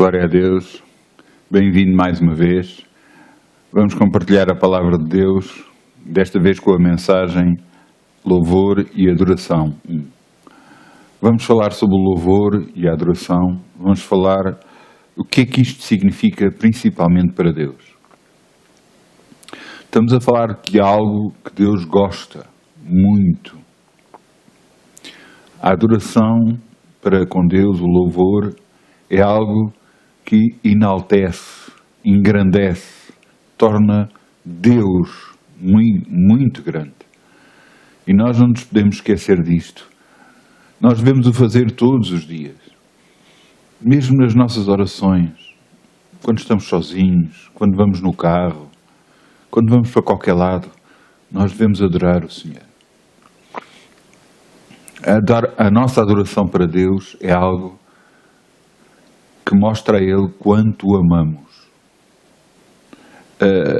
Glória a Deus, bem-vindo mais uma vez. Vamos compartilhar a palavra de Deus, desta vez com a mensagem Louvor e Adoração. Vamos falar sobre o louvor e a adoração, vamos falar o que é que isto significa principalmente para Deus. Estamos a falar de algo que Deus gosta muito. A adoração para com Deus, o louvor, é algo que enaltece, engrandece, torna Deus muito grande. E nós não nos podemos esquecer disto. Nós devemos o fazer todos os dias. Mesmo nas nossas orações, quando estamos sozinhos, quando vamos no carro, quando vamos para qualquer lado, nós devemos adorar o Senhor. A nossa adoração para Deus é algo que mostra a Ele quanto o amamos.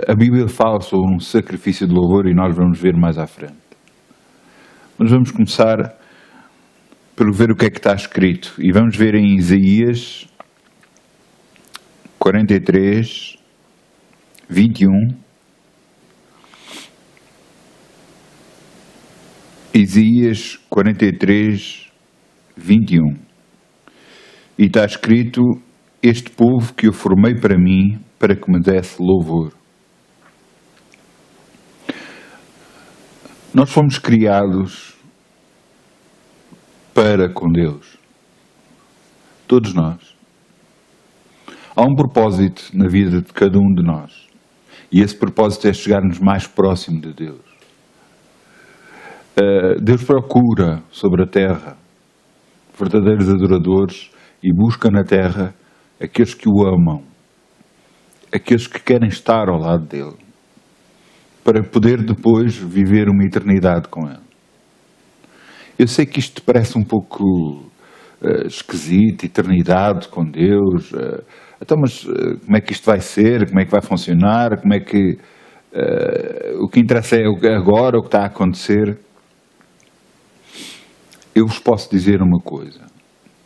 A Bíblia fala sobre um sacrifício de louvor e nós vamos ver mais à frente. Mas vamos começar por ver o que é que está escrito. E vamos ver em Isaías 43, 21. Isaías 43, 21. E está escrito: este povo que eu formei para mim, para que me desse louvor. Nós fomos criados para com Deus. Todos nós. Há um propósito na vida de cada um de nós. E esse propósito é chegar-nos mais próximo de Deus. Deus procura sobre a terra verdadeiros adoradores e busca na terra aqueles que o amam, aqueles que querem estar ao lado dele, para poder depois viver uma eternidade com ele. Eu sei que isto parece um pouco esquisito, eternidade com Deus. Então, mas como é que isto vai ser? Como é que vai funcionar? Como é que o que interessa é agora, o que está a acontecer? Eu vos posso dizer uma coisa,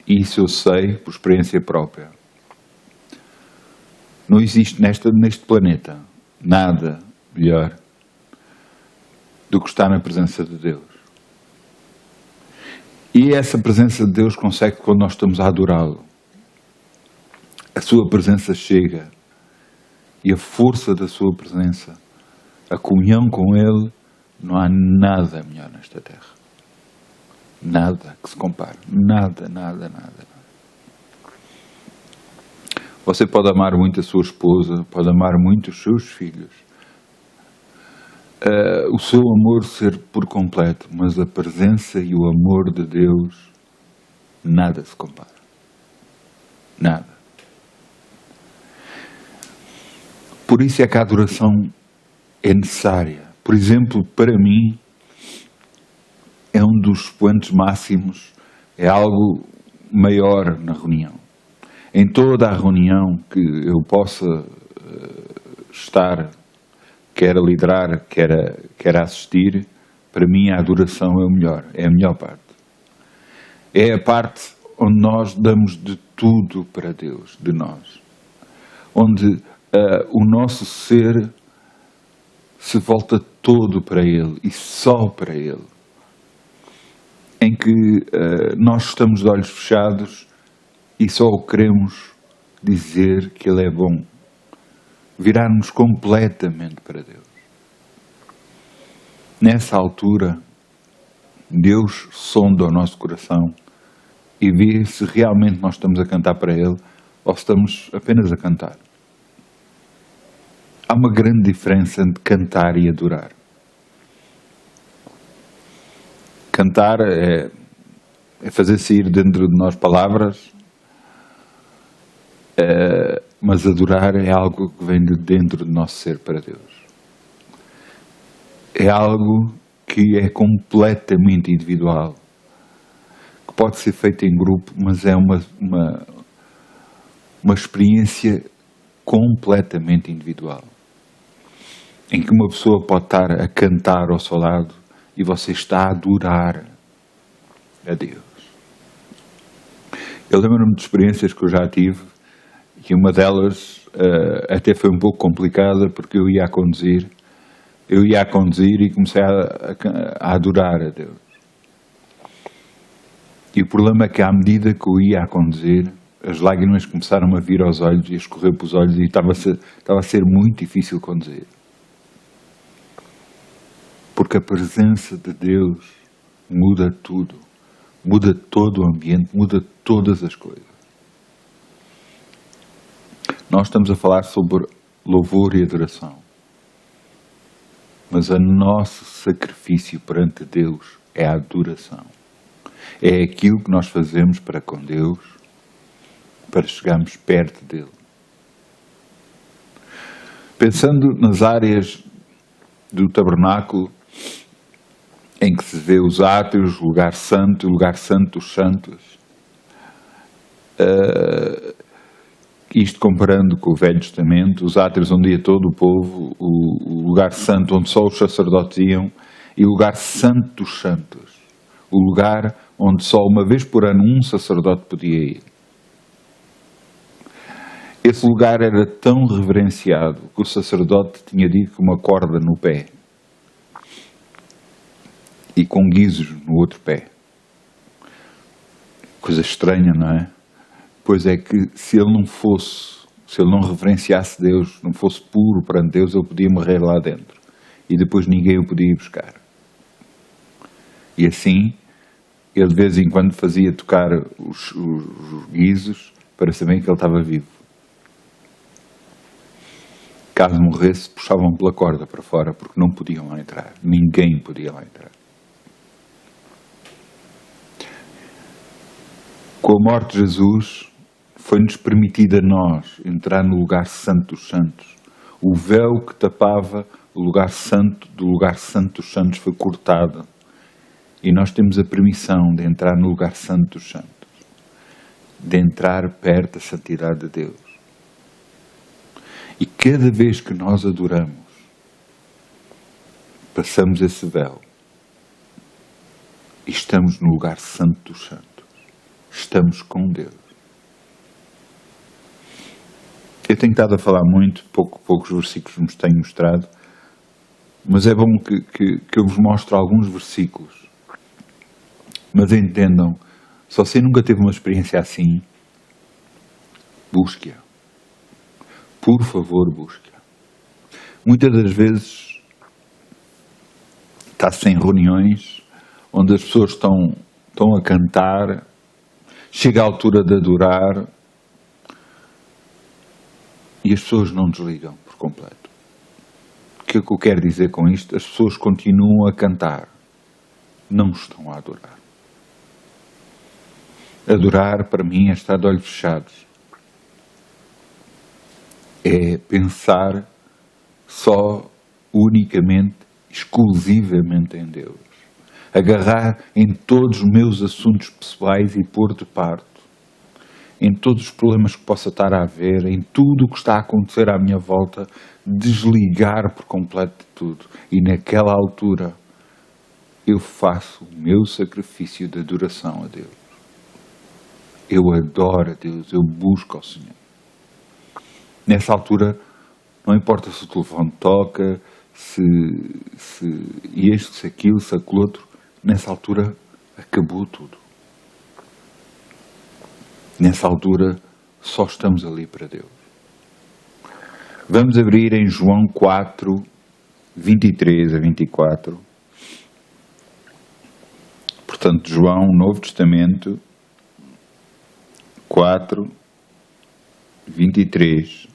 e isso eu sei por experiência própria. Não existe neste planeta nada melhor do que estar na presença de Deus. E essa presença de Deus consegue quando nós estamos a adorá-lo. A sua presença chega e a força da sua presença, a comunhão com Ele, não há nada melhor nesta terra. Nada que se compare. Nada. Você pode amar muito a sua esposa, pode amar muito os seus filhos. O seu amor ser por completo, mas a presença e o amor de Deus, nada se compara. Nada. Por isso é que a adoração é necessária. Por exemplo, para mim, é um dos expoentes máximos, é algo maior na reunião. Em toda a reunião que eu possa estar, quer a liderar, quer a assistir, para mim a adoração é o melhor, é a melhor parte. É a parte onde nós damos de tudo para Deus, de nós. Onde o nosso ser se volta todo para Ele e só para Ele. Em que nós estamos de olhos fechados e só queremos dizer que Ele é bom. Virar-nos completamente para Deus. Nessa altura, Deus sonda o nosso coração e vê se realmente nós estamos a cantar para Ele ou se estamos apenas a cantar. Há uma grande diferença entre cantar e adorar. Cantar é fazer sair dentro de nós palavras, mas adorar é algo que vem de dentro do nosso ser para Deus. É algo que é completamente individual, que pode ser feito em grupo, mas é uma experiência completamente individual, em que uma pessoa pode estar a cantar ao seu lado e você está a adorar a Deus. Eu lembro-me de experiências que eu já tive E uma delas até foi um pouco complicada, porque eu ia a conduzir e comecei a adorar a Deus. E o problema é que à medida que eu ia a conduzir, as lágrimas começaram a vir aos olhos e a escorrer pelos olhos e estava a ser muito difícil conduzir. Porque a presença de Deus muda tudo. Muda todo o ambiente, muda todas as coisas. Nós estamos a falar sobre louvor e adoração. Mas o nosso sacrifício perante Deus é a adoração. É aquilo que nós fazemos para com Deus, para chegarmos perto dele. Pensando nas áreas do tabernáculo, em que se vê os átrios, o lugar santo dos santos, isto comparando com o Velho Testamento, os átrios onde ia todo o povo, o lugar santo onde só os sacerdotes iam, e o lugar santo dos santos, o lugar onde só uma vez por ano um sacerdote podia ir. Esse lugar era tão reverenciado que o sacerdote tinha dito com uma corda no pé e com guizos no outro pé. Coisa estranha, não é? Pois é que se ele não reverenciasse Deus, não fosse puro perante Deus, ele podia morrer lá dentro. E depois ninguém o podia ir buscar. E assim, ele de vez em quando fazia tocar os guizos para saber que ele estava vivo. Caso morresse, puxavam pela corda para fora, porque não podiam lá entrar. Ninguém podia lá entrar. Com a morte de Jesus, foi-nos permitido a nós entrar no lugar santo dos santos. O véu que tapava o lugar santo do lugar santo dos santos foi cortado. E nós temos a permissão de entrar no lugar santo dos santos. De entrar perto da santidade de Deus. E cada vez que nós adoramos, passamos esse véu. E estamos no lugar santo dos santos. Estamos com Deus. Eu tenho estado a falar muito, poucos versículos nos tenho mostrado, mas é bom que eu vos mostre alguns versículos. Mas entendam, se você nunca teve uma experiência assim, busque-a. Por favor, busque-a. Muitas das vezes está-se em reuniões onde as pessoas estão a cantar, chega a altura de adorar e as pessoas não desligam por completo. O que é que eu quero dizer com isto? As pessoas continuam a cantar, não estão a adorar. Adorar, para mim, é estar de olhos fechados. É pensar só, unicamente, exclusivamente em Deus. Agarrar em todos os meus assuntos pessoais e pôr de parte. Em todos os problemas que possa estar a haver, em tudo o que está a acontecer à minha volta, desligar por completo de tudo. E naquela altura, eu faço o meu sacrifício de adoração a Deus. Eu adoro a Deus, eu busco ao Senhor. Nessa altura, não importa se o telefone toca, se este, se aquilo, se aquele outro, nessa altura acabou tudo. Nessa altura só estamos ali para Deus. Vamos abrir em João 4, 23 a 24. Portanto, João, Novo Testamento, 4, 23.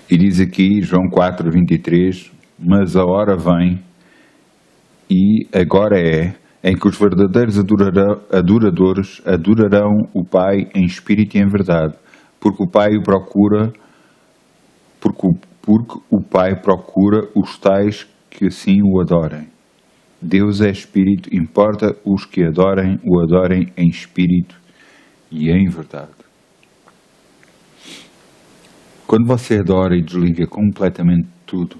E diz aqui, João 4, 23, mas a hora vem, e agora é, em que os verdadeiros adoradores adorarão o Pai em espírito e em verdade, porque o Pai o procura, porque o Pai procura os tais que assim o adorem. Deus é espírito, importa os que o adorem em espírito e em verdade. Quando você adora e desliga completamente tudo,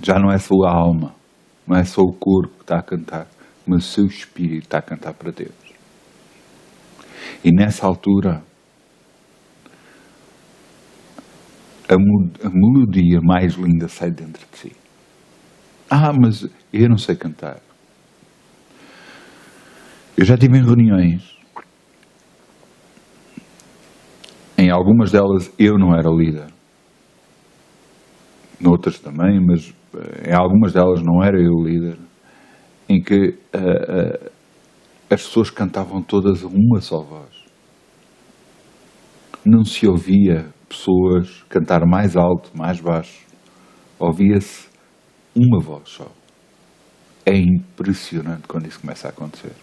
já não é só a alma, não é só o corpo que está a cantar, mas o seu espírito está a cantar para Deus. E nessa altura, a melodia mais linda sai dentro de si. Mas eu não sei cantar. Eu já estive em reuniões. Em algumas delas eu não era líder. Noutras também, mas em algumas delas não era eu líder. Em que as pessoas cantavam todas a uma só voz. Não se ouvia pessoas cantar mais alto, mais baixo. Ouvia-se uma voz só. É impressionante quando isso começa a acontecer.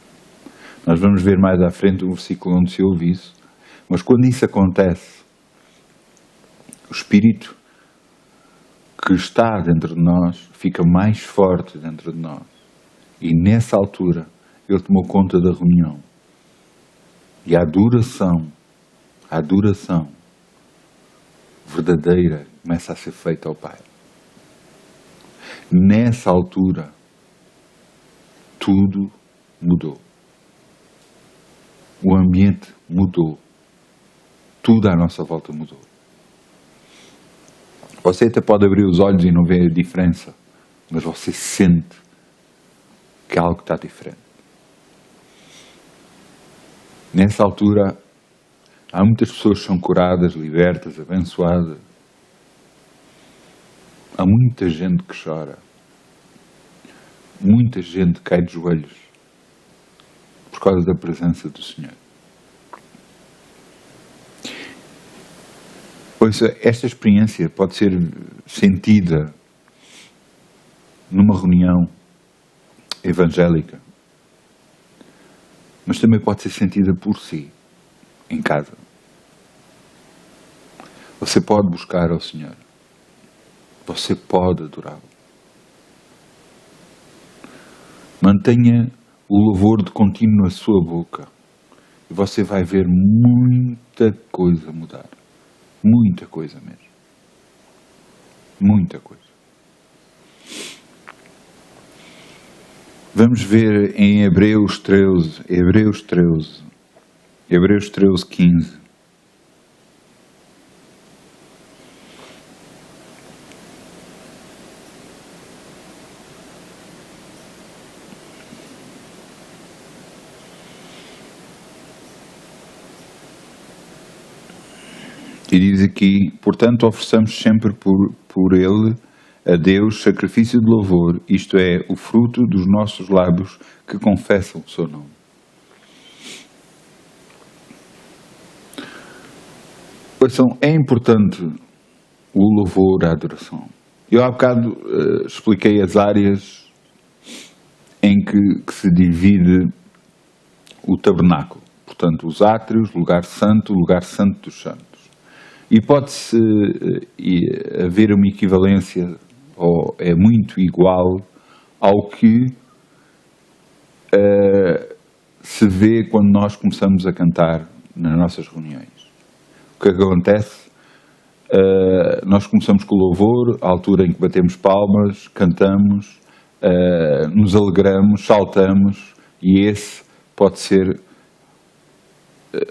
Nós vamos ver mais à frente um versículo onde se ouve isso. Mas quando isso acontece, o Espírito que está dentro de nós fica mais forte dentro de nós. E nessa altura, Ele tomou conta da reunião. E a adoração verdadeira começa a ser feita ao Pai. Nessa altura, tudo mudou. O ambiente mudou. Tudo à nossa volta mudou. Você até pode abrir os olhos e não ver a diferença, mas você sente que algo está diferente. Nessa altura, há muitas pessoas que são curadas, libertas, abençoadas. Há muita gente que chora. Muita gente cai de joelhos por causa da presença do Senhor. Ouça, esta experiência pode ser sentida numa reunião evangélica, mas também pode ser sentida por si, em casa. Você pode buscar ao Senhor. Você pode adorá-lo. Mantenha o louvor de contínuo na sua boca e você vai ver muita coisa mudar. Muita coisa mesmo. Muita coisa. Vamos ver em Hebreus 13, 15. E diz aqui, portanto, ofereçamos sempre por ele a Deus sacrifício de louvor, isto é, o fruto dos nossos lábios que confessam o seu nome. Ouçam, é importante o louvor, a adoração. Eu há bocado expliquei as áreas em que se divide o tabernáculo. Portanto, os átrios, lugar santo dos santos. E pode-se haver uma equivalência, ou é muito igual, ao que se vê quando nós começamos a cantar nas nossas reuniões. O que acontece? Nós começamos com o louvor, a altura em que batemos palmas, cantamos, nos alegramos, saltamos, e esse pode ser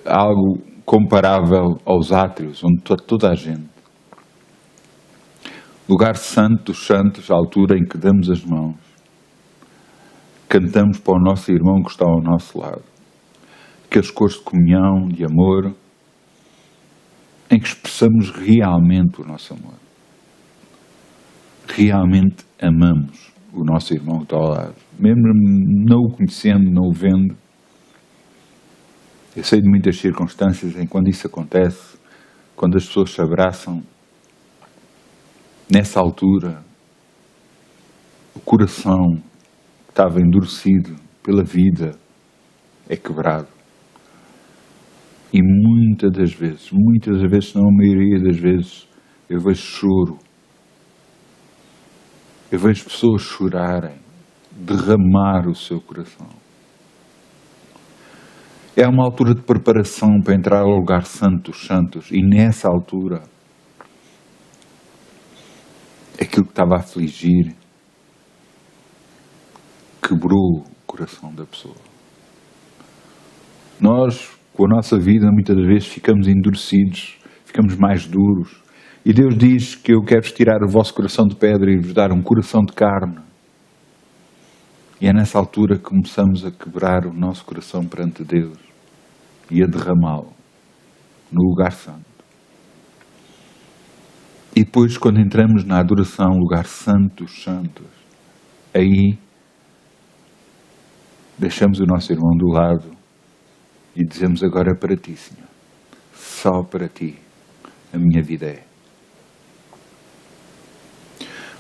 algo comparável aos átrios, onde toda a gente. Lugar santo dos santos, a altura em que damos as mãos, cantamos para o nosso irmão que está ao nosso lado. Aqueles coros de comunhão, de amor, em que expressamos realmente o nosso amor. Realmente amamos o nosso irmão que está ao lado. Mesmo não o conhecendo, não o vendo. Eu sei de muitas circunstâncias em que quando isso acontece, quando as pessoas se abraçam, nessa altura, o coração que estava endurecido pela vida é quebrado. E muitas das vezes, se não a maioria das vezes, eu vejo choro. Eu vejo pessoas chorarem, derramar o seu coração. É uma altura de preparação para entrar ao lugar santo dos santos. E nessa altura, aquilo que estava a afligir quebrou o coração. coração da pessoa. Nós, com a nossa vida, muitas das vezes ficamos endurecidos, ficamos mais duros. E Deus diz que eu quero tirar o vosso coração de pedra e vos dar um coração de carne. E é nessa altura que começamos a quebrar o nosso coração perante Deus e a derramá-lo no lugar santo. E depois, quando entramos na adoração, lugar santo dos santos, aí deixamos o nosso irmão do lado e dizemos: agora para ti, Senhor, só para ti a minha vida é.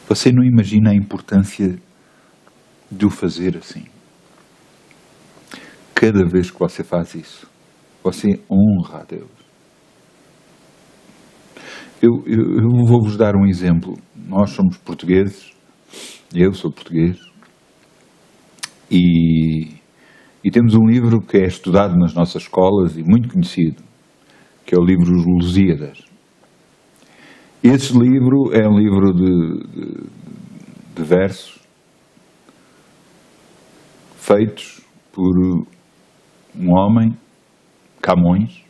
Você não imagina a importância de o fazer assim. Cada vez que você faz isso, você honra a Deus. Eu vou-vos dar um exemplo. Nós somos portugueses, eu sou português, e temos um livro que é estudado nas nossas escolas e muito conhecido, que é o livro Os Lusíadas. Esse livro é um livro de versos feitos por um homem, Camões,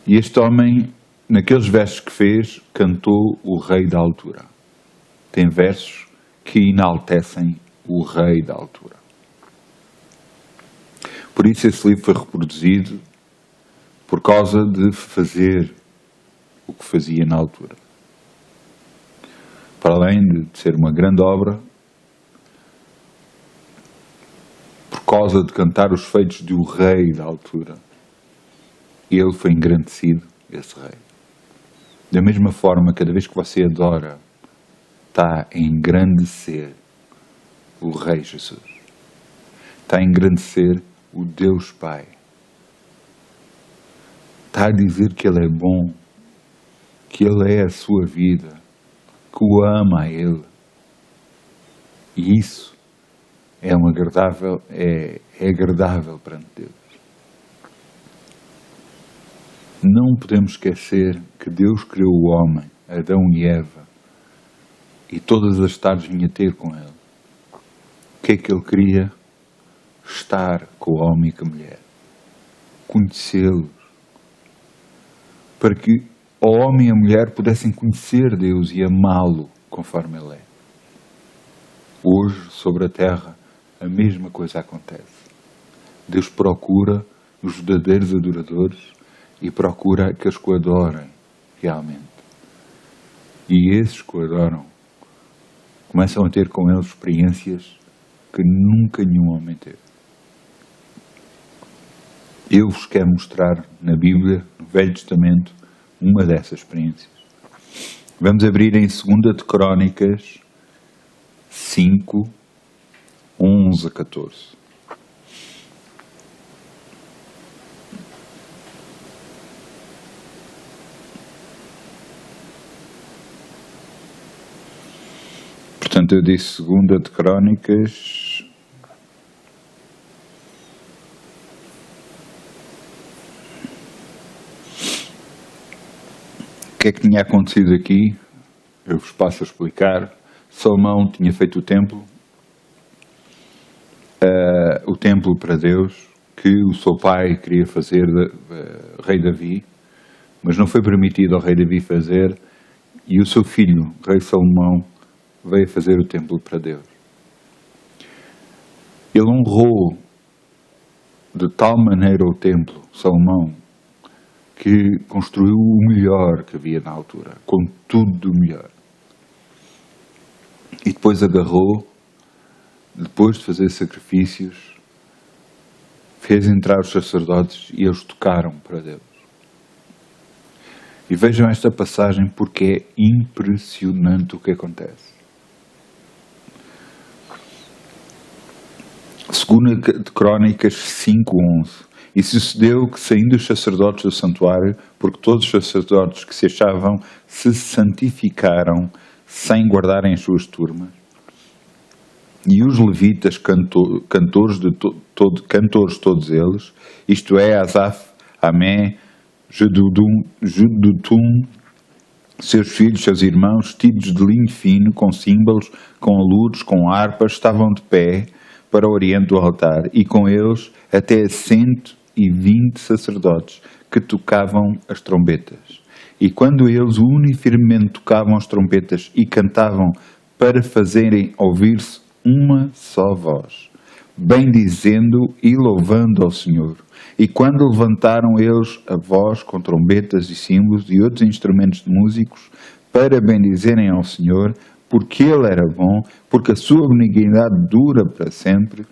e este homem, naqueles versos que fez, cantou o rei da altura. Tem versos que enaltecem o rei da altura. Por isso esse livro foi reproduzido por causa de fazer o que fazia na altura. Para além de ser uma grande obra, por causa de cantar os feitos do rei da altura, ele foi engrandecido, esse rei. Da mesma forma, cada vez que você adora, está a engrandecer o Rei Jesus. Está a engrandecer o Deus Pai. Está a dizer que Ele é bom, que Ele é a sua vida, que o ama a Ele. E isso é agradável perante Deus. Não podemos esquecer que Deus criou o homem, Adão e Eva, e todas as tardes vinha ter com ele. O que é que ele queria? Estar com o homem e com a mulher. Conhecê-los. Para que o homem e a mulher pudessem conhecer Deus e amá-lo conforme Ele é. Hoje, sobre a terra, a mesma coisa acontece. Deus procura os verdadeiros adoradores e procura aqueles que o adorem realmente. E esses que o adoram começam a ter com ele experiências que nunca nenhum homem teve. Eu vos quero mostrar na Bíblia, no Velho Testamento, uma dessas experiências. Vamos abrir em 2 de Crónicas 5, 11 a 14. Portanto, eu disse 2 de Crónicas. O que é que tinha acontecido aqui? Eu vos passo a explicar. Salomão tinha feito o templo para Deus, que o seu pai queria fazer, rei Davi, mas não foi permitido ao rei Davi fazer, e o seu filho, rei Salomão, veio fazer o templo para Deus. Ele honrou de tal maneira o templo, Salomão, que construiu o melhor que havia na altura, com tudo do melhor. E depois agarrou, depois de fazer sacrifícios, fez entrar os sacerdotes e eles tocaram para Deus. E vejam esta passagem porque é impressionante o que acontece. 2 de Crónicas 5:11. E sucedeu que, saindo os sacerdotes do santuário, porque todos os sacerdotes que se achavam se santificaram sem guardarem as suas turmas, e os levitas, cantores todos eles, isto é, Asaf, Amé, Jedutum, seus filhos, seus irmãos, vestidos de linho fino, com símbolos, com aludos, com harpas, estavam de pé para o oriente do altar, e com eles até 120 sacerdotes que tocavam as trombetas. E quando eles uniformemente tocavam as trombetas e cantavam para fazerem ouvir-se uma só voz, bendizendo e louvando ao Senhor. E quando levantaram eles a voz com trombetas e símbolos e outros instrumentos de músicos para bendizerem ao Senhor, porque Ele era bom, porque a sua benignidade dura para sempre,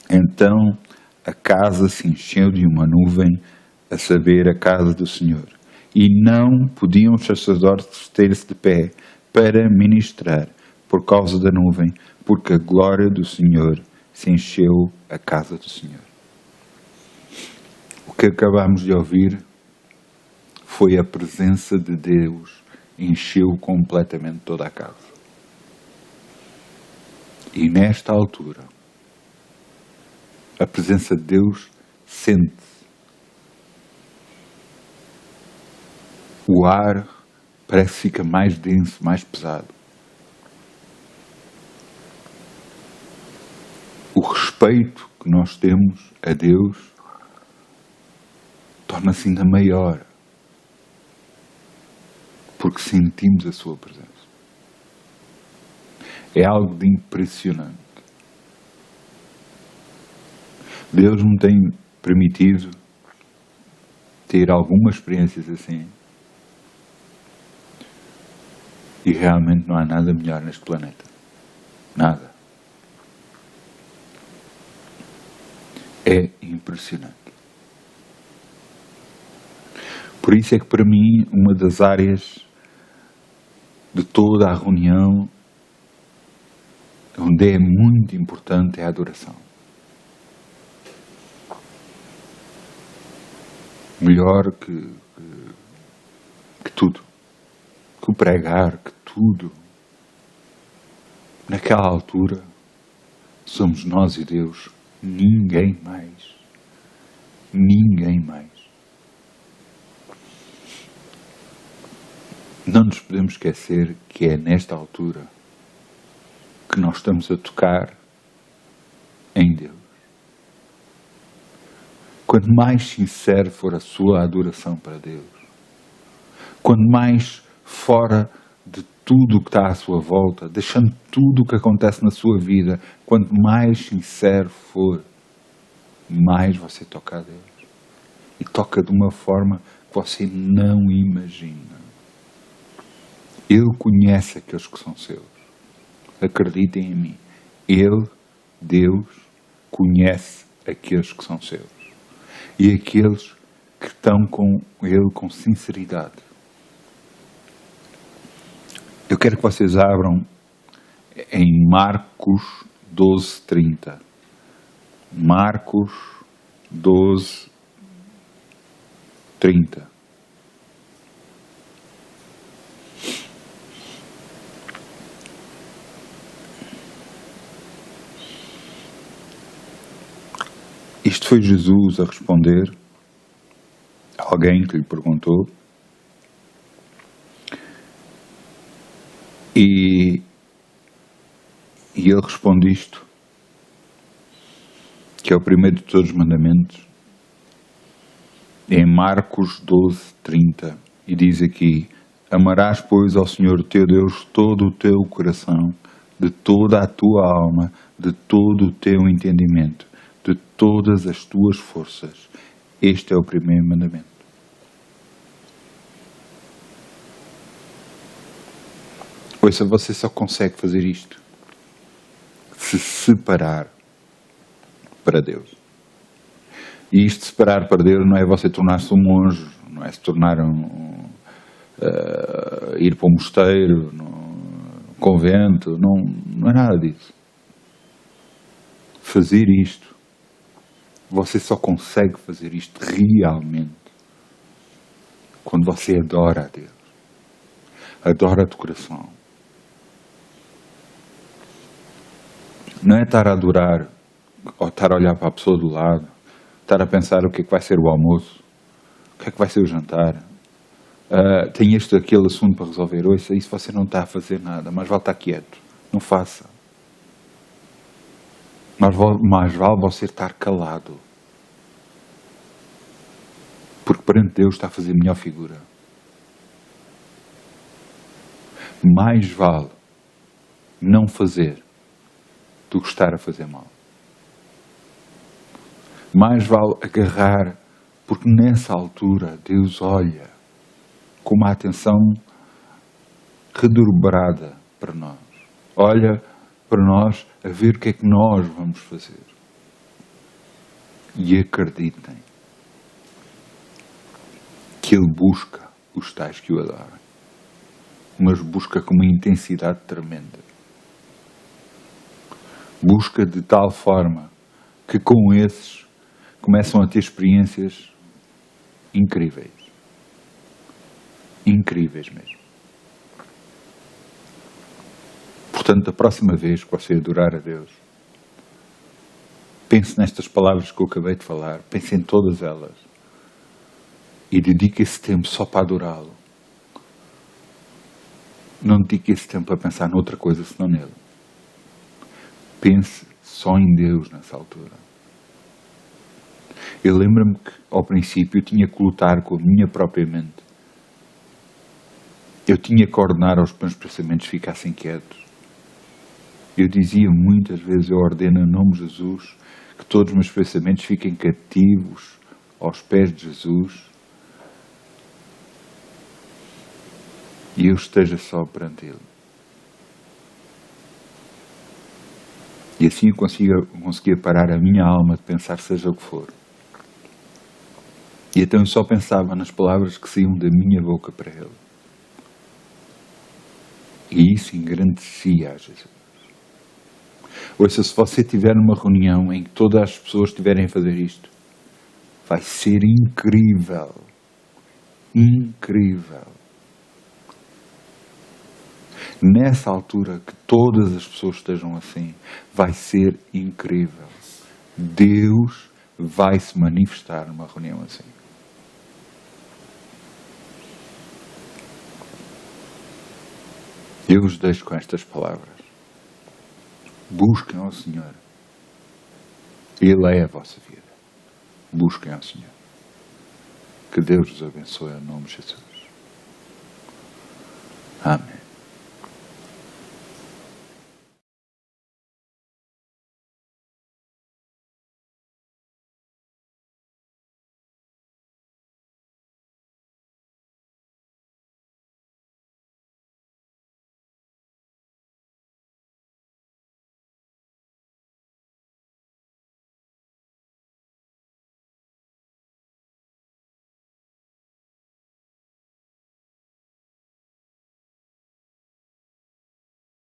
então a casa se encheu de uma nuvem, a saber, a casa do Senhor. E não podiam os sacerdotes ter-se de pé para ministrar por causa da nuvem, porque a glória do Senhor se encheu a casa do Senhor. O que acabamos de ouvir foi a presença de Deus encheu completamente toda a casa. E nesta altura, a presença de Deus sente-se. O ar parece que fica mais denso, mais pesado. O respeito que nós temos a Deus torna-se ainda maior, porque sentimos a sua presença. É algo de impressionante. Deus me tem permitido ter algumas experiências assim. E realmente não há nada melhor neste planeta. Nada. É impressionante. Por isso é que para mim uma das áreas de toda a reunião onde é muito importante é a adoração. Melhor que tudo. Que o pregar, que tudo. Naquela altura somos nós e Deus, ninguém mais. Ninguém mais. Não nos podemos esquecer que é nesta altura que nós estamos a tocar em Deus. Quanto mais sincero for a sua adoração para Deus, quanto mais fora de tudo o que está à sua volta, deixando tudo o que acontece na sua vida, quanto mais sincero for, mais você toca a Deus. E toca de uma forma que você não imagina. Ele conhece aqueles que são seus. Acreditem em mim. Ele, Deus, conhece aqueles que são seus. E aqueles que estão com Ele com sinceridade. Eu quero que vocês abram em Marcos 12:30. Marcos 12:30. Isto foi Jesus a responder a alguém que lhe perguntou. E ele responde isto, que é o primeiro de todos os mandamentos, em Marcos 12:30, e diz aqui: amarás, pois, ao Senhor teu Deus todo o teu coração, de toda a tua alma, de todo o teu entendimento, de todas as tuas forças. Este é o primeiro mandamento. Ouça, você só consegue fazer isto se separar para Deus. E isto de separar para Deus não é você tornar-se um monge, não é se tornar ir para um mosteiro, um convento, não é nada disso. Fazer isto, você só consegue fazer isto realmente quando você adora a Deus. Adora de coração. Não é estar a adorar, ou estar a olhar para a pessoa do lado, estar a pensar o que é que vai ser o almoço, o que é que vai ser o jantar. Tem este ou aquele assunto para resolver. Ouça, isso você não está a fazer nada, mas vale estar quieto. Não faça. mais vale você estar calado. Porque perante Deus está a fazer melhor figura. Mais vale não fazer do que estar a fazer mal. Mais vale agarrar, porque nessa altura Deus olha com uma atenção redobrada para nós. Olha para nós a ver o que é que nós vamos fazer. E acreditem que Ele busca os tais que o adoram. Mas busca com uma intensidade tremenda. Busca de tal forma que com esses começam a ter experiências incríveis. Incríveis mesmo. Portanto, da próxima vez que você adorar a Deus, pense nestas palavras que eu acabei de falar, pense em todas elas e dedique esse tempo só para adorá-lo. Não dedique esse tempo a pensar noutra coisa senão nele. Pense só em Deus nessa altura. Eu lembro-me que, ao princípio, eu tinha que lutar com a minha própria mente. Eu tinha que ordenar aos meus pensamentos ficassem quietos. Eu dizia muitas vezes, eu ordeno em nome de Jesus, que todos os meus pensamentos fiquem cativos aos pés de Jesus e eu esteja só perante Ele. E assim eu conseguia parar a minha alma de pensar seja o que for. E então eu só pensava nas palavras que saíam da minha boca para Ele. E isso engrandecia a Jesus. Ouça, se você estiver numa reunião em que todas as pessoas estiverem a fazer isto, vai ser incrível. Incrível. Nessa altura que todas as pessoas estejam assim, vai ser incrível. Deus vai se manifestar numa reunião assim. Eu os deixo com estas palavras. Busquem ao Senhor. Ele é a vossa vida. Busquem ao Senhor. Que Deus os abençoe em nome de Jesus. Amém.